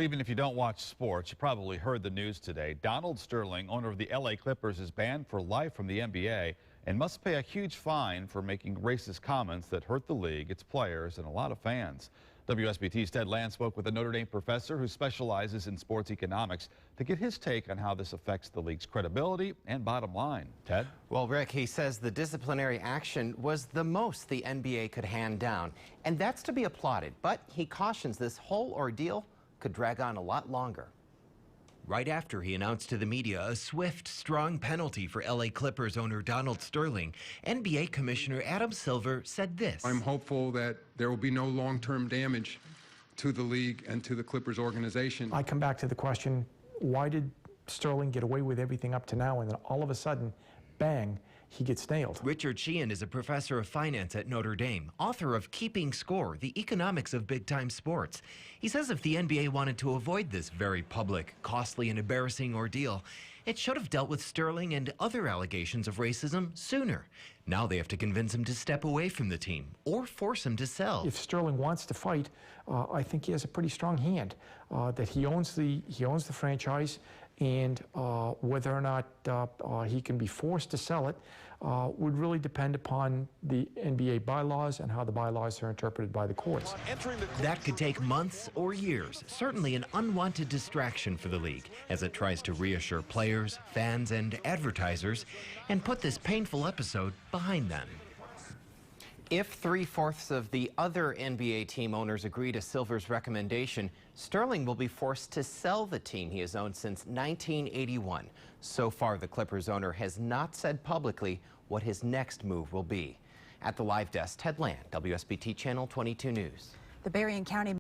Even if you don't watch sports, you probably heard the news today. Donald Sterling, owner of the LA Clippers, is banned for life from the NBA and must pay a huge fine for making racist comments that hurt the league, its players, and a lot of fans. WSBT's Ted Land spoke with a Notre Dame professor who specializes in sports economics to get his take on how this affects the league's credibility and bottom line. Ted? Well, Rick, he says the disciplinary action was the most the NBA could hand down, and that's to be applauded. But he cautions this whole ordeal could drag on a lot longer. Right after he announced to the media a swift, strong penalty for LA Clippers owner Donald Sterling, NBA Commissioner Adam Silver said this. I'm hopeful that there will be no long-term damage to the league and to the Clippers organization. I come back to the question, why did Sterling get away with everything up to now, and then all of a sudden, bang, he gets nailed? Richard Sheehan is a professor of finance at Notre Dame, author of Keeping Score, the economics of big-time sports. He says if the NBA wanted to avoid this very public, costly, and embarrassing ordeal, it should have dealt with Sterling and other allegations of racism sooner. Now they have to convince him to step away from the team or force him to sell. If Sterling wants to fight, I think he has a pretty strong hand, that he owns the franchise, and whether or not he can be forced to sell it would really depend upon the NBA bylaws and how the bylaws are interpreted by the courts. That could take months or years, certainly an unwanted distraction for the league as it tries to reassure players, fans, and advertisers and put this painful episode behind them. If 3/4 of the other NBA team owners agree to Silver's recommendation, Sterling will be forced to sell the team he has owned since 1981. So far, the Clippers owner has not said publicly what his next move will be. At the live desk, Ted Land, WSBT Channel 22 News. The Berrien County